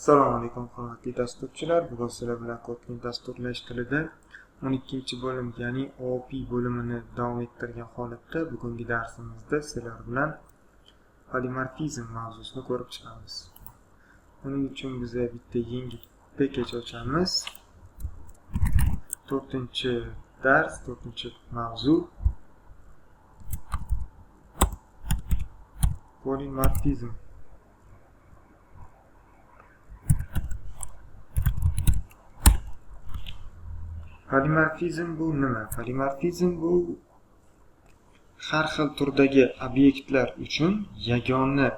Assalomu alaykum hurmatli dasturchilar. Bugun sizlar bilan Kotlin dasturlash tilida 12-bo'lim, ya'ni OP bo'limini davom ettirgan holatda bugungi darsimizda sizlar bilan polimorfizm mavzusini ko'rib chiqamiz. Buning uchun biz bitta yangi package ochamiz. 4-dars, 4-mavzu polimorfizm. Polimorfizm bu nima? Polimorfizm bu har xil turdagi obyektlar uchun yagona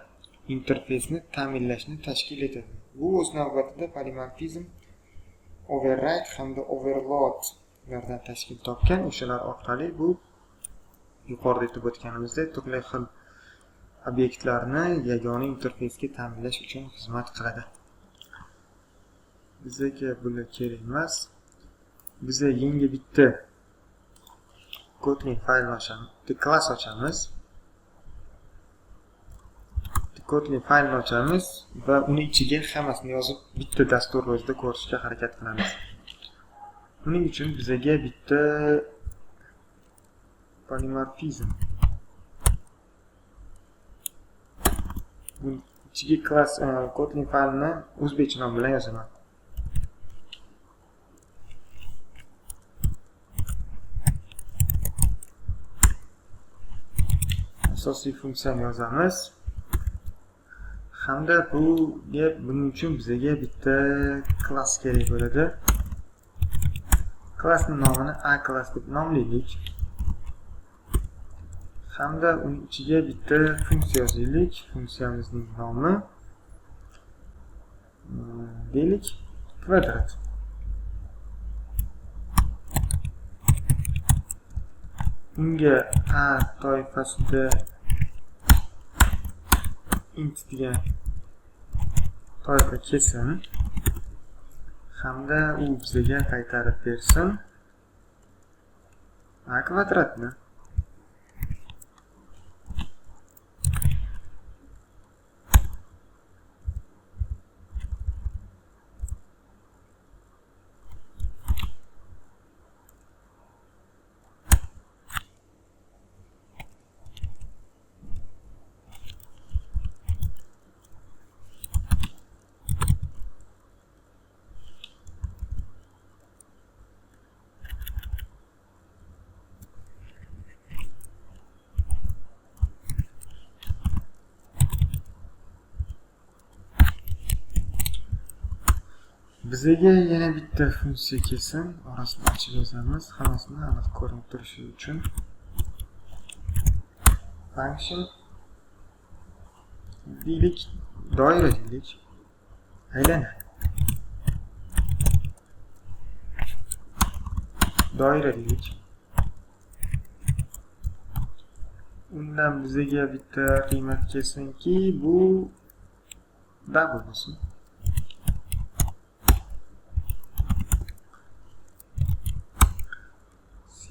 interfeysni ta'minlashni tashkil etadi. Bu o'z navbatida polimorfizm override hamda overload lardan tashkil topgan. O'shalar orqali bu yuqorida aytib o'tganimizdek turli xil obyektlarni yagona interfeysga ta'minlash uchun xizmat qiladi. Bizga bular kerak emas. Bize yangi bitta Kotlin fayl ochamiz, class ochamiz. Kotlin faylni ochamiz va uni ichiga hammasini yozib bitta dastur o'zida ko'rishga harakat qilamiz. Buning uchun bizga bitta polimorfizm bu ichiga class Kotlin faylni o'zbekcha nom bilan yozaman. Asosiy funksiyani yozamiz. Hamda buning uchun bizga bitta class kerak bo'ladi. Classning nomini A class deb nomlaylik. Hamda uning ichiga bitta funksiya yozaylik. Funksiyamizning nomi deylik kvadrat. Unga A toifasida int degan toifa kelsin hamda u bizga qaytarib bersin A kvadratni. Bizga yana bitta funksiya kelsin, orasini ochib yozamiz. Hammasini aniq ko'rinib turishi uchun. Function deylik, doira deylik. Aylanadi. Doira deylik. Undan bizga bitta qiymat kelsinki, bu double bo'lsin.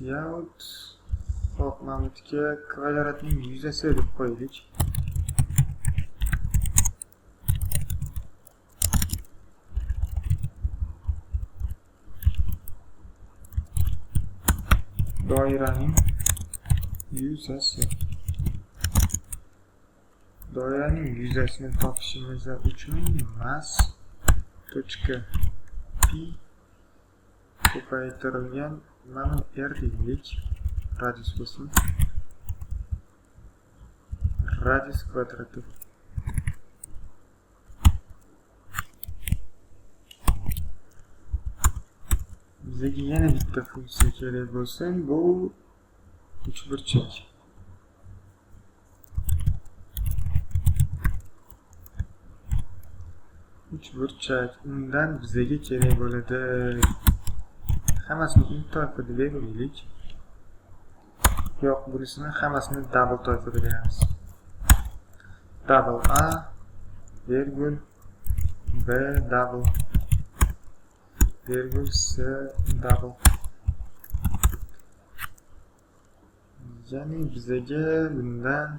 Out hop mamutga kvadratning yuzasi deb qo'ydik. Doiraning yuzasi. Doiraning yuzasini topishimiz uchun mass.p ko'paytirilgan mana r deylik, radius bo'lsin, radius kvadrati. Bizga yana bitta funksiya kerak bo'lsin, bu uchburchak. Uchburchak, undan bizga kerak bo'ladi. Hammasini int toifa deb belgilaylik. Yo'q, bunisini hammasini double toifa deb beramiz. Double A virgul B double virgul C double. Ya'ni bizga bundan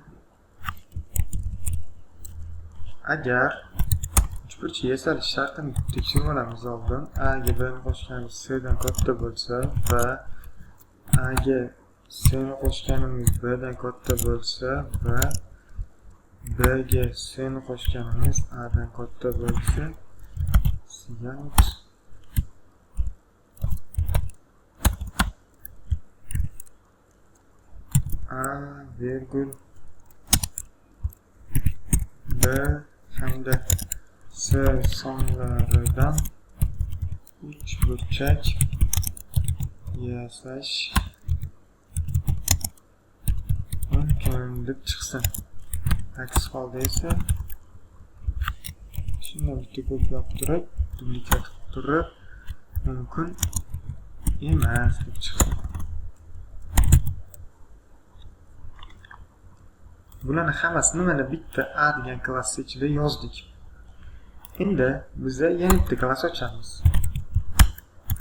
agar uchburchak yasalish shartini tekshirib olamiz oldin. A ga b ni qo'shganimiz c dan katta bo'lsa va a ga c ni qo'shganimiz b dan katta bo'lsa va b ga c ni qo'shganimiz a dan katta bo'lsa, a virgul b hamda c sonlaridan uchburchak yasash mumkin deb chiqsin. Aks holda esa shunday bitta ko'plab turib, duplikat qilib turib mumkin emas deb chiqsin. Bularni hammasini mana bitta A degan klass ichida yozdik. Endi biz yana bitta klass ochamiz.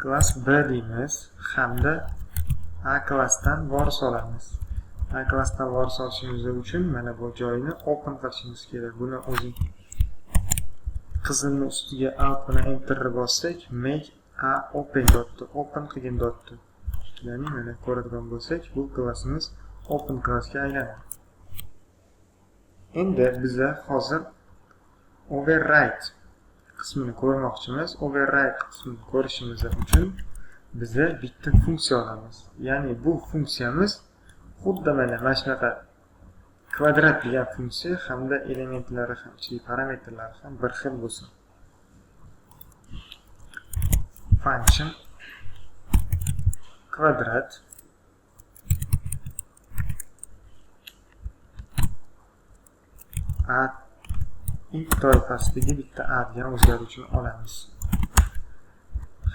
Klass B deymiz hamda A klassdan voris olamiz. A klassdan voris olishimiz uchun mana bu joyni open qilishimiz kerak. Buni o'zing qizilni ustiga alt bilan enter bossak, make a open dotni open qilgan dotni. Ya'ni mana ko'radigan bo'lsak, bu klassimiz open klassga aylanadi. Endi biz hozir override qismini ko'rmoqchimiz. Override qismini ko'rishimiz uchun biz bitta funksiya olamiz. Ya'ni bu funksiyamiz xuddi mana shunaqa kvadrat degan funksiya hamda elementlari ham, parametrlari ham bir xil bo'lsin. Function kvadrat a int toifasidagi bitta a degan o'zgaruvchini olamiz.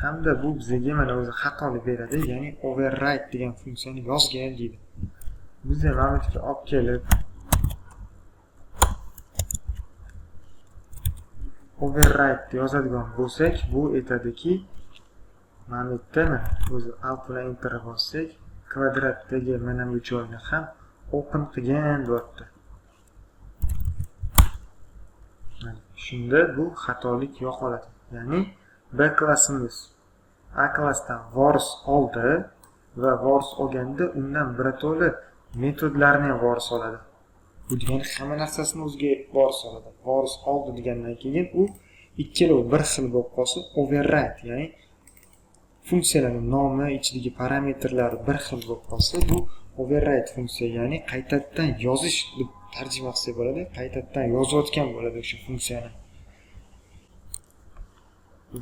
Hamda bu bizga mana o'zi xatolik beradi, ya'ni override degan funksiyani yozgan deydi. Biz ham mana bu olib kelib override yozadigan bo'lsak, bu aytadiki, mana bu yerda o'zi alt bilan enter bossak, kvadratdagi mana bu joyni ham open qilgan bo'lyapti. Shunda bu xatolik yo'qoladi. Ya'ni B klassimiz A klassdan voris oldi va voris olganda undan birato'la metodlarni ham voris oladi. Bu degani hamma narsasini o'ziga voris oladi. Voris oldi degandan keyin u ikkalovi bir xil bo'lib qolsa, override, ya'ni funksiyalarning nomi, ichidagi parametrlari bir xil bo'lib qolsa, bu override funksiya, ya'ni qaytadan yozish deb tarjima qilsa bo'ladi. Qaytadan yozayotgan bo'ladi o'sha funksiyani.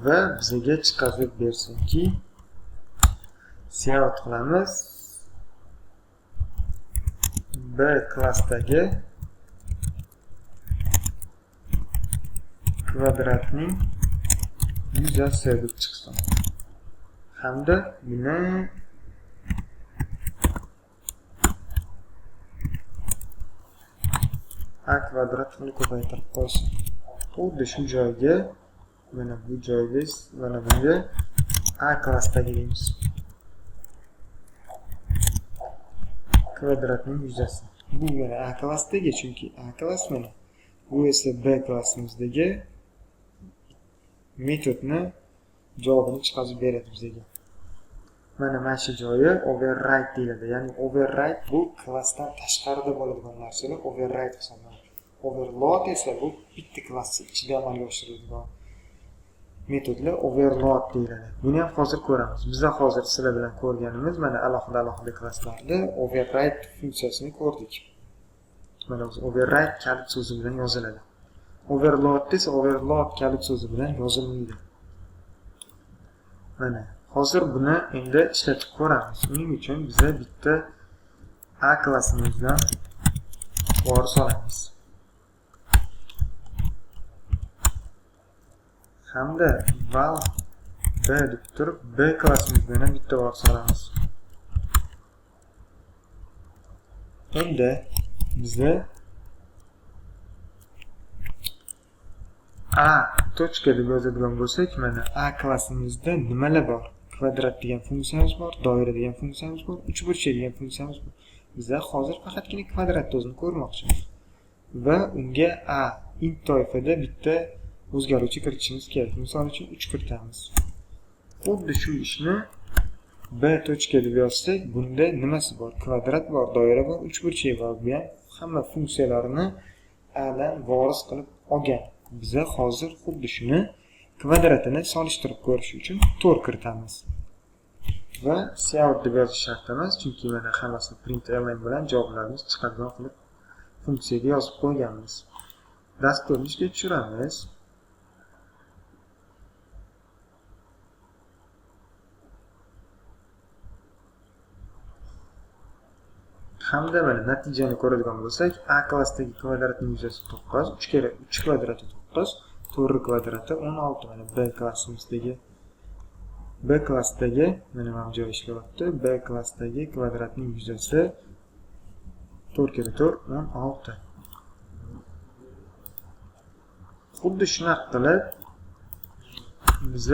Va bizga chiqarib bersinki, cout qilamiz. B klassdagi kvadratning yuzasi deb chiqsin. Hamda buni a kvadrat qilib ko'paytirib qo'ysin. Xuddi shu joyga mana bu joyga mana bunga a klassdagi deymiz. Kvadratning yuzasi. Bu mana A klassdagi, chunki A klass mana. Bu esa B klassimizdagi metodni javobini chiqarib beradi bizga. Mana shu joyi override deyiladi. Ya'ni override bu klassdan tashqarida bo'ladigan narsalar override hisoblanadi. Overload esa bu bitta klass ichida amalga oshiriladigan metodlar overload deyiladi. Buni ham hozir ko'ramiz. Biz hozir sizlar bilan ko'rganimiz mana alohida klasslarda override funksiyasini ko'rdik. Mana o'zi override kalit so'zi bilan yoziladi. Overload esa overload kalit so'zi bilan yozilmaydi. Mana hozir buni endi ishlatib ko'ramiz. Uning uchun biz bitta A klassimizdan voris olamiz. Hamda val B deb turib B klassimizdan ham bitta voris olamiz. Endi bizda A tochka deb yozadigan bo'lsak, mana A klassimizda nimalar bor? Kvadrat degan funksiyamiz bor, doira degan funksiyamiz bor, uchburchak degan funksiyamiz bor. Biz hozir faqatgina kvadratni o'zini ko'rmoqchimiz. Va unga A int toifada bitta o'zgaruvchi kiritishimiz kerak. Misol uchun 3 kiritamiz. Xuddi shu ishni B tochka deb yozsak, bunda nimasi bor? Kvadrat bor, doira bor, uchburchak bor. Bu ham hamma funksiyalarini A dan voris qilib olgan. Biza hozir xuddi shuni kvadratini solishtirib ko'rish uchun 4 kiritamiz. Va cout deb yozish shart emas, chunki mana hammasini print element bilan javoblarimiz chiqadigan qilib funksiyaga yozib qo'yganmiz. Dasturni ishga tushiramiz. Hamda mana natijani ko'radigan bo'lsak, A klassdagi kvadratning yuzasi 9, 3 kere 3 kvadrati 9, 4 kvadrati 16. Mana B klassdagi mana ham joy ishlayapti. B klassdagi kvadratning yuzasi 4 kere 4 16. Xuddi shunaqa qilib biz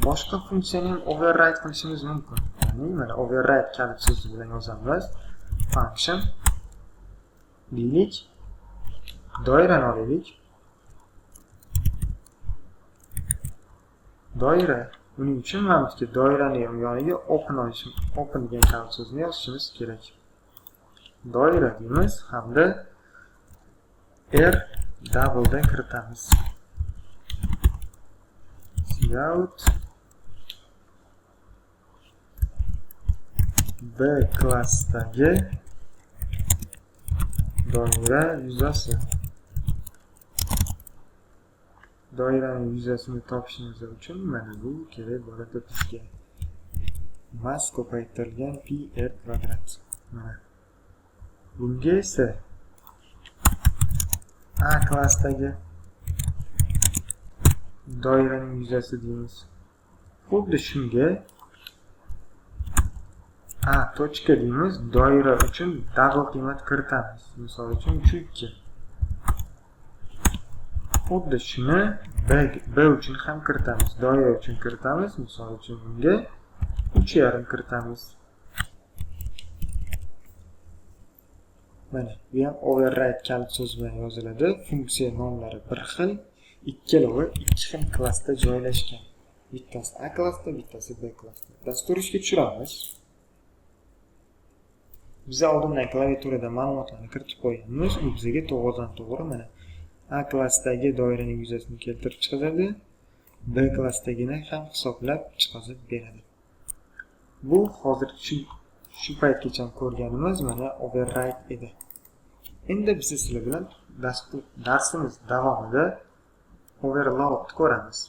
boshqa funksiyani ham override qilishimiz mumkin. Ya'ni mana override kalit so'zi bilan yozamiz. Function deylik. Doirani olaylik. Doira. Buning uchun mana bizga doirani yoniga open degan kalit so'zni yozishimiz kerak. Doira deymiz hamda R double dan kiritamiz. Cout B klassdagi doira yuzasi. Doiraning yuzasini topishimiz uchun mana bu kerak bo'ladi bizga. Mas ko'paytirilgan pr kvadrat. Mana. Bunga esa A klassdagi doiraning yuzasi deymiz. Xuddi shunga A tochka deymiz. Doira uchun double qiymat kiritamiz. Misol uchun 3.2. Xuddi shuni B uchun ham kiritamiz. Doira uchun kiritamiz. Misol uchun bunga 3.5 kiritamiz. Mana bu ham override kalit so'z bilan yoziladi. Funksiya nomlari bir xil, ikkalovi ikki xil klassda joylashgan. Bittasi A klassda, bittasi B klassda. Dastur ishga tushiramiz. Biz oldindan klaviaturada ma'lumotlarni kiritib qo'yganmiz. U bizga to'g'ridan-to'g'ri mana A klassdagi doiraning yuzasini keltirib chiqaradi. B klassdagini ham hisoblab chiqarib beradi. Bu hozir shu paytgacha ko'rganimiz mana override edi. Endi biz sizlar bilan darsimiz davomida overload ko'ramiz.